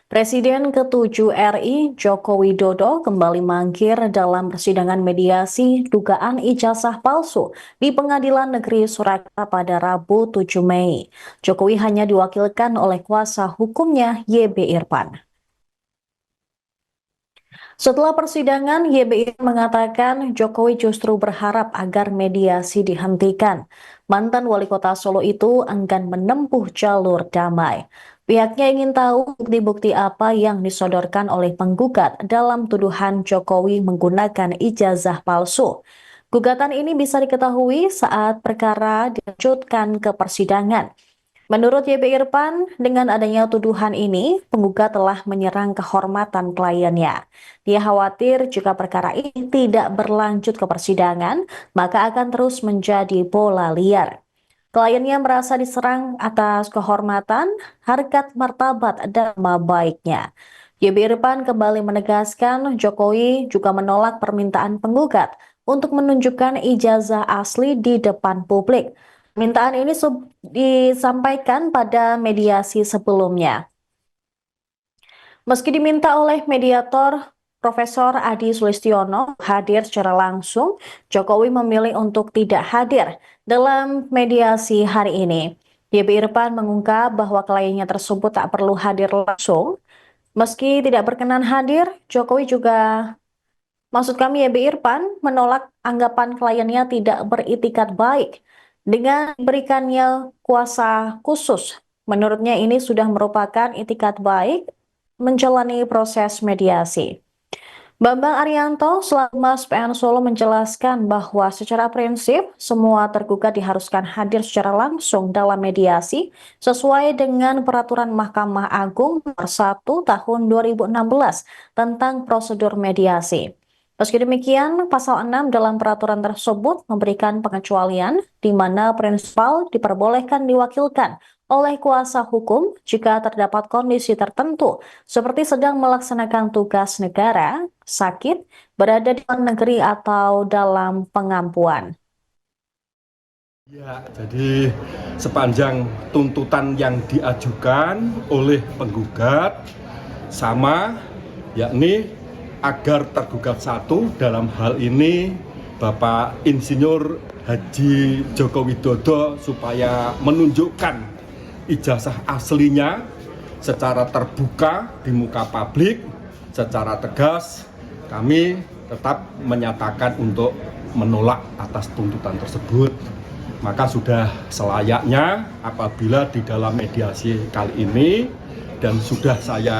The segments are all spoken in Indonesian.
Presiden ke-7 RI Joko Widodo kembali mangkir dalam persidangan mediasi dugaan ijazah palsu di Pengadilan Negeri Surakarta pada Rabu 7 Mei. Jokowi hanya diwakilkan oleh kuasa hukumnya YB Irfan. Setelah persidangan, YB Irfan mengatakan Jokowi justru berharap agar mediasi dihentikan. Mantan wali kota Solo itu enggan menempuh jalur damai. Pihaknya ingin tahu bukti-bukti apa yang disodorkan oleh penggugat dalam tuduhan Jokowi menggunakan ijazah palsu. Gugatan ini bisa diketahui saat perkara dilanjutkan ke persidangan. Menurut YB Irfan, dengan adanya tuduhan ini, penggugat telah menyerang kehormatan kliennya. Dia khawatir jika perkara ini tidak berlanjut ke persidangan, maka akan terus menjadi bola liar. Kliennya merasa diserang atas kehormatan, harkat martabat, dan nama baiknya. YB Irfan kembali menegaskan Jokowi juga menolak permintaan penggugat untuk menunjukkan ijazah asli di depan publik. Permintaan ini disampaikan pada mediasi sebelumnya. Meski diminta oleh mediator Profesor Adi Sulistiono hadir secara langsung, Jokowi memilih untuk tidak hadir dalam mediasi hari ini. YB Irfan mengungkap bahwa kliennya tersebut tak perlu hadir langsung. Meski tidak berkenan hadir, Maksud kami YB Irfan menolak anggapan kliennya tidak beritikat baik dengan diberikannya kuasa khusus. Menurutnya ini sudah merupakan itikat baik menjalani proses mediasi. Bambang Arianto selaku Mas PN Solo menjelaskan bahwa secara prinsip semua tergugat diharuskan hadir secara langsung dalam mediasi sesuai dengan peraturan Mahkamah Agung nomor 1 tahun 2016 tentang prosedur mediasi. Meski demikian, pasal 6 dalam peraturan tersebut memberikan pengecualian di mana prinsipal diperbolehkan diwakilkan oleh kuasa hukum jika terdapat kondisi tertentu seperti sedang melaksanakan tugas negara, sakit, berada di luar negeri atau dalam pengampuan. Ya, jadi sepanjang tuntutan yang diajukan oleh penggugat sama, yakni agar tergugat satu dalam hal ini Bapak Insinyur Haji Joko Widodo supaya menunjukkan ijazah aslinya secara terbuka di muka publik, secara tegas. Kami tetap menyatakan untuk menolak atas tuntutan tersebut. Maka sudah selayaknya apabila di dalam mediasi kali ini dan sudah saya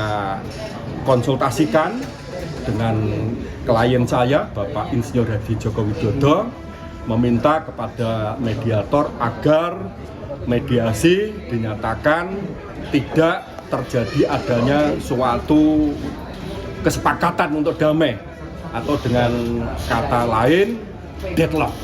konsultasikan dengan klien saya, Bapak Insinyur Haji Joko Widodo, meminta kepada mediator agar mediasi dinyatakan tidak terjadi adanya suatu kesepakatan untuk damai atau dengan kata lain deadlock.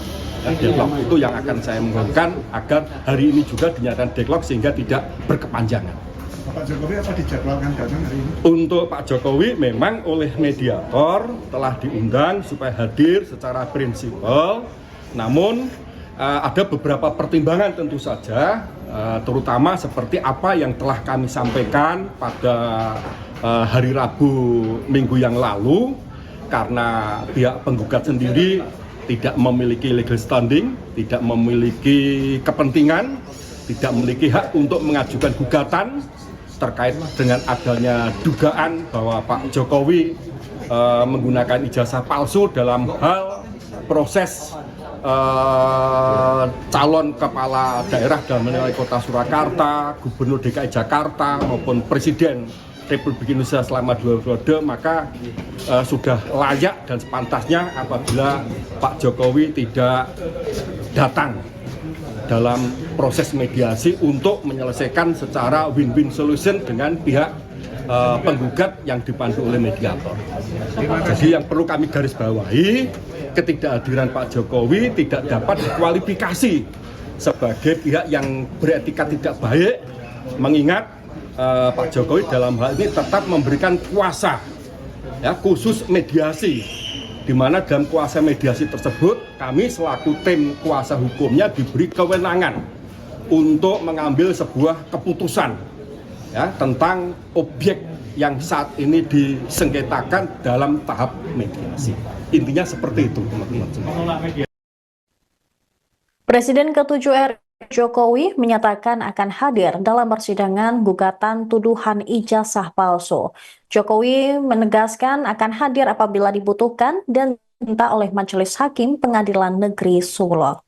Deadlock itu yang akan saya mohonkan agar hari ini juga dinyatakan deadlock sehingga tidak berkepanjangan. Pak Jokowi apa dijadwalkan datang hari ini? Untuk Pak Jokowi memang oleh mediator telah diundang supaya hadir secara prinsipal, namun ada beberapa pertimbangan tentu saja, terutama seperti apa yang telah kami sampaikan pada hari Rabu minggu yang lalu, karena pihak penggugat sendiri tidak memiliki legal standing, tidak memiliki kepentingan, tidak memiliki hak untuk mengajukan gugatan terkait dengan adanya dugaan bahwa Pak Jokowi menggunakan ijazah palsu dalam hal proses calon kepala daerah dalam wali kota Surakarta, Gubernur DKI Jakarta maupun Presiden Republik Indonesia selama 2 periode, maka sudah layak dan sepantasnya apabila Pak Jokowi tidak datang dalam proses mediasi untuk menyelesaikan secara win-win solution dengan pihak penggugat yang dipandu oleh mediator. Jadi yang perlu kami garis bawahi, ketidakhadiran Pak Jokowi tidak dapat dikualifikasi sebagai pihak yang beretika tidak baik, mengingat Pak Jokowi dalam hal ini tetap memberikan kuasa khusus mediasi, di mana dalam kuasa mediasi tersebut kami selaku tim kuasa hukumnya diberi kewenangan untuk mengambil sebuah keputusan ya tentang objek yang saat ini disengketakan dalam tahap mediasi. Intinya seperti itu, teman-teman semua. Presiden ke-7 RI Jokowi menyatakan akan hadir dalam persidangan gugatan tuduhan ijazah palsu. Jokowi menegaskan akan hadir apabila dibutuhkan dan diminta oleh Majelis Hakim Pengadilan Negeri Solo.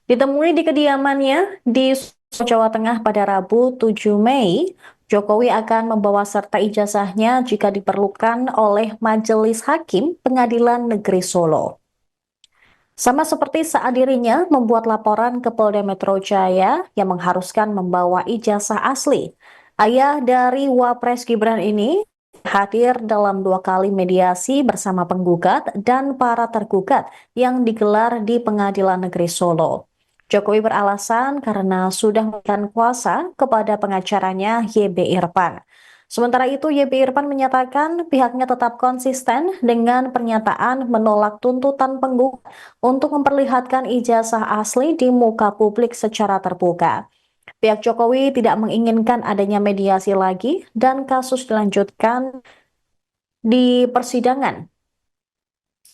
Ditemui di kediamannya di Jawa Tengah pada Rabu 7 Mei, Jokowi akan membawa serta ijazahnya jika diperlukan oleh Majelis Hakim Pengadilan Negeri Solo. Sama seperti saat dirinya membuat laporan ke Polda Metro Jaya yang mengharuskan membawa ijazah asli. Ayah dari Wapres Gibran ini hadir dalam 2 kali mediasi bersama penggugat dan para tergugat yang digelar di Pengadilan Negeri Solo. Jokowi beralasan karena sudah memberikan kuasa kepada pengacaranya YB Irfan. Sementara itu, YB Irfan menyatakan pihaknya tetap konsisten dengan pernyataan menolak tuntutan penggugat untuk memperlihatkan ijazah asli di muka publik secara terbuka. Pihak Jokowi tidak menginginkan adanya mediasi lagi dan kasus dilanjutkan di persidangan.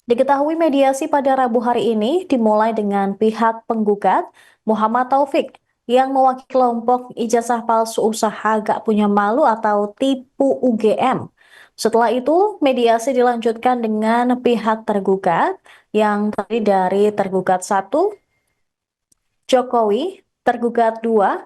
Diketahui mediasi pada Rabu hari ini dimulai dengan pihak penggugat Muhammad Taufik yang mewakili kelompok ijazah palsu usaha gak punya malu atau tipu UGM. Setelah itu, mediasi dilanjutkan dengan pihak tergugat yang terdiri dari tergugat 1, Jokowi, tergugat 2,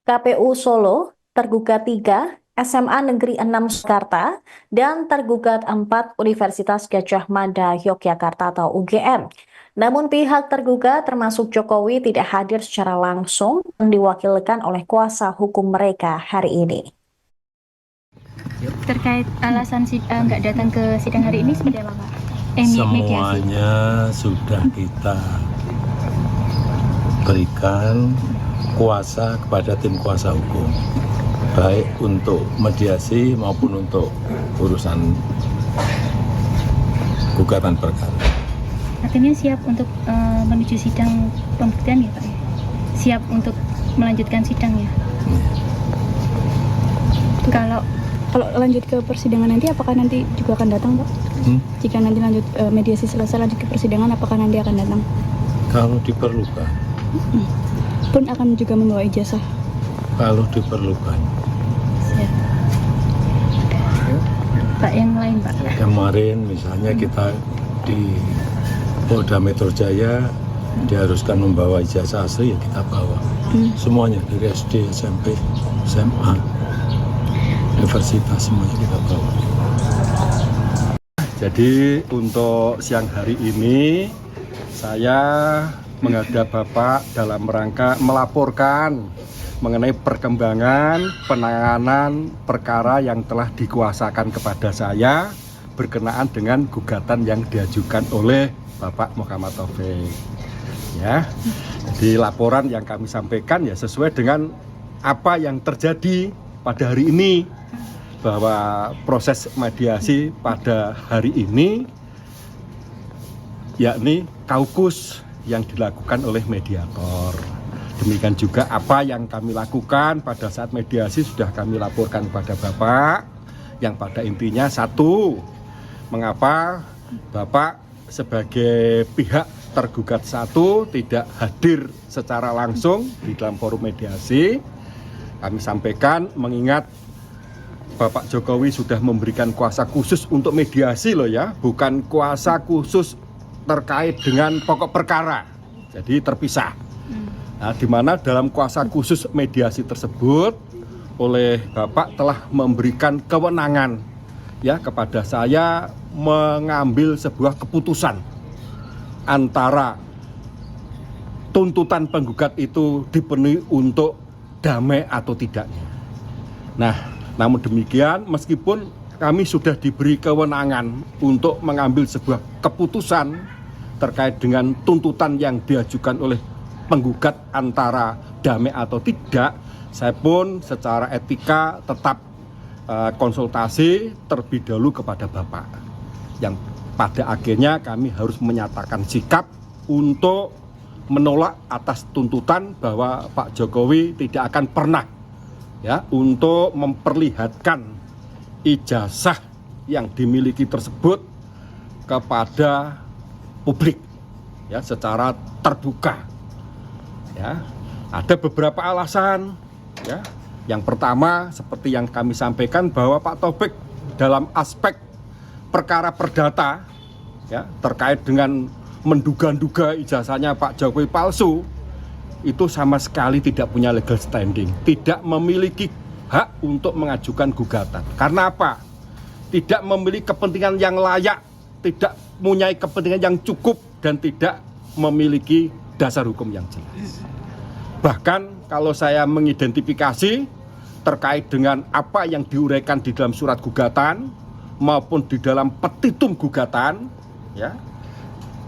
KPU Solo, tergugat 3, SMA Negeri 6 Jakarta, dan tergugat 4 Universitas Gadjah Mada Yogyakarta atau UGM. Namun pihak tergugat termasuk Jokowi tidak hadir secara langsung dan diwakilkan oleh kuasa hukum mereka hari ini. Terkait alasan nggak datang ke sidang hari ini seperti apa Pak? Mediasi. Semuanya sudah kita berikan kuasa kepada tim kuasa hukum, baik untuk mediasi maupun untuk urusan gugatan perkara. Artinya siap untuk menuju sidang pembuktian ya Pak? Siap untuk melanjutkan sidang ya? Kalau lanjut ke persidangan nanti, apakah nanti juga akan datang Pak? Jika nanti lanjut mediasi selesai lanjut ke persidangan, apakah nanti akan datang? Kalau diperlukan. Pun akan juga membawa ijazah? Kalau diperlukan. Siap. Pak yang lain Pak? Kemarin misalnya kita di Polda Metro Jaya diharuskan membawa ijazah asli, ya kita bawa. Semuanya dari SD, SMP, SMA, universitas, semuanya kita bawa. Jadi untuk siang hari ini saya menghadap Bapak dalam rangka melaporkan mengenai perkembangan penanganan perkara yang telah dikuasakan kepada saya berkenaan dengan gugatan yang diajukan oleh Bapak Muhammad Taufik. Ya, di laporan yang kami sampaikan ya sesuai dengan apa yang terjadi pada hari ini, bahwa proses mediasi pada hari ini yakni kaukus yang dilakukan oleh mediator. Demikian juga apa yang kami lakukan pada saat mediasi sudah kami laporkan kepada Bapak, yang pada intinya satu, mengapa Bapak sebagai pihak tergugat 1 tidak hadir secara langsung di dalam forum mediasi. Kami sampaikan mengingat Bapak Jokowi sudah memberikan kuasa khusus untuk mediasi loh ya, bukan kuasa khusus terkait dengan pokok perkara. Jadi terpisah. Nah, di mana dalam kuasa khusus mediasi tersebut oleh Bapak telah memberikan kewenangan ya kepada saya mengambil sebuah keputusan antara tuntutan penggugat itu dipenuhi untuk damai atau tidaknya. Nah, namun demikian meskipun kami sudah diberi kewenangan untuk mengambil sebuah keputusan terkait dengan tuntutan yang diajukan oleh penggugat antara damai atau tidak, saya pun secara etika tetap konsultasi terlebih dahulu kepada Bapak, yang pada akhirnya kami harus menyatakan sikap untuk menolak atas tuntutan bahwa Pak Jokowi tidak akan pernah ya untuk memperlihatkan ijazah yang dimiliki tersebut kepada publik ya secara terbuka. Ya, ada beberapa alasan ya. Yang pertama seperti yang kami sampaikan bahwa Pak Taufik dalam aspek perkara perdata ya terkait dengan menduga-duga ijazahnya Pak Jokowi palsu itu sama sekali tidak punya legal standing, tidak memiliki hak untuk mengajukan gugatan. Karena apa? Tidak memiliki kepentingan yang layak, tidak mempunyai kepentingan yang cukup dan tidak memiliki dasar hukum yang jelas. Bahkan kalau saya mengidentifikasi terkait dengan apa yang diuraikan di dalam surat gugatan maupun di dalam petitum gugatan ya,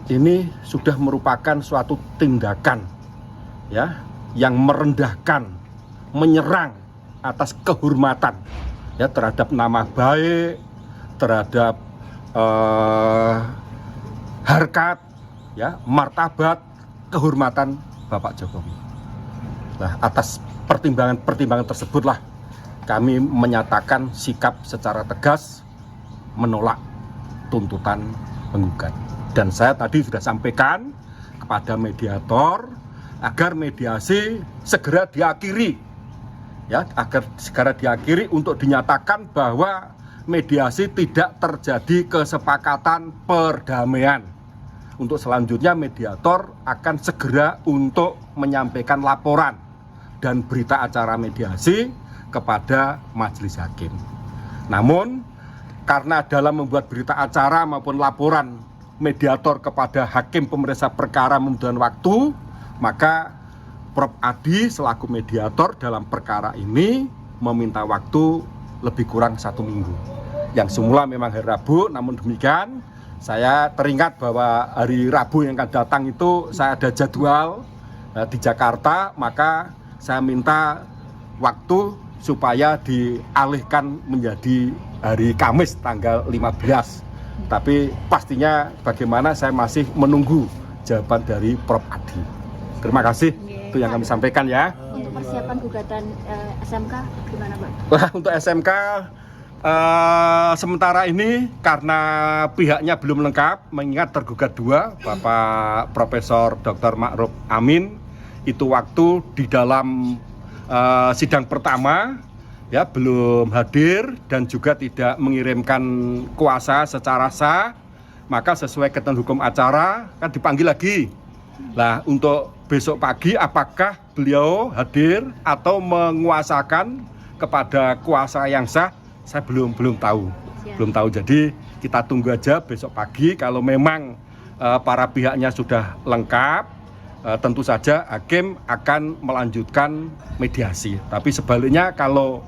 ini sudah merupakan suatu tindakan ya yang merendahkan, menyerang atas kehormatan ya terhadap nama baik, terhadap harkat ya, martabat, kehormatan Bapak Jokowi. Nah, atas pertimbangan tersebutlah kami menyatakan sikap secara tegas menolak tuntutan penggugat. Dan saya tadi sudah sampaikan kepada mediator agar mediasi segera diakhiri, ya, agar segera diakhiri untuk dinyatakan bahwa mediasi tidak terjadi kesepakatan perdamaian. Untuk selanjutnya mediator akan segera untuk menyampaikan laporan dan berita acara mediasi kepada majelis hakim. Namun karena dalam membuat berita acara maupun laporan mediator kepada hakim pemeriksa perkara membutuhkan waktu, maka Prof. Adi selaku mediator dalam perkara ini meminta waktu lebih kurang 1 minggu. Yang semula memang hari Rabu, namun demikian saya teringat bahwa hari Rabu yang akan datang itu saya ada jadwal di Jakarta, maka saya minta waktu supaya dialihkan menjadi hari Kamis tanggal 15. Tapi pastinya bagaimana saya masih menunggu jawaban dari Prof. Adi. Terima kasih, itu yang kami sampaikan ya. Untuk persiapan gugatan SMK gimana Pak? Wah, untuk SMK sementara ini karena pihaknya belum lengkap, mengingat tergugat 2, Bapak Profesor Dr. Ma'ruf Amin, itu waktu di dalam sidang pertama ya belum hadir dan juga tidak mengirimkan kuasa secara sah, maka sesuai ketentuan hukum acara kan dipanggil lagi. Nah, untuk besok pagi apakah beliau hadir atau menguasakan kepada kuasa yang sah, saya belum tahu. Belum tahu. Jadi kita tunggu aja besok pagi kalau memang para pihaknya sudah lengkap, tentu saja hakim akan melanjutkan mediasi. Tapi sebaliknya kalau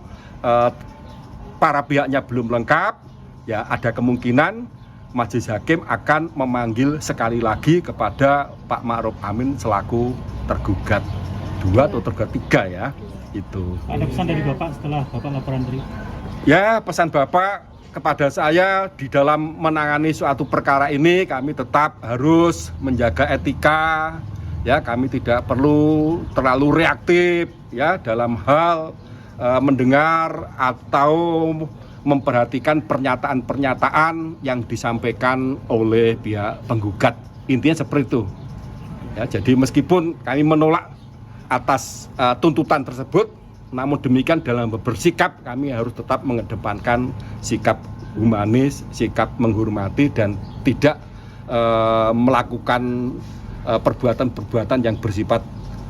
para pihaknya belum lengkap, ya ada kemungkinan majelis hakim akan memanggil sekali lagi kepada Pak Ma'ruf Amin selaku tergugat 2 atau tergugat 3 ya. Itu. Ada pesan dari Bapak setelah Bapak laporan tadi? Ya, pesan Bapak kepada saya di dalam menangani suatu perkara ini kami tetap harus menjaga etika, ya, kami tidak perlu terlalu reaktif ya dalam hal mendengar atau memperhatikan pernyataan-pernyataan yang disampaikan oleh pihak penggugat. Intinya seperti itu. Ya, jadi meskipun kami menolak atas tuntutan tersebut, namun demikian dalam bersikap kami harus tetap mengedepankan sikap humanis, sikap menghormati dan tidak melakukan perbuatan-perbuatan yang bersifat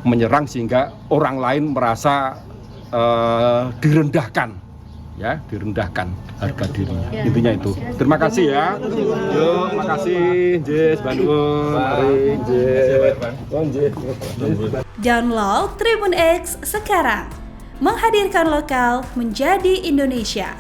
menyerang sehingga orang lain merasa direndahkan, ya, direndahkan harga dirinya. Intinya itu. Terima kasih ya. Yuk, makasih. Jess, Bandung, mari, Download Tribun X sekarang. Menghadirkan lokal menjadi Indonesia.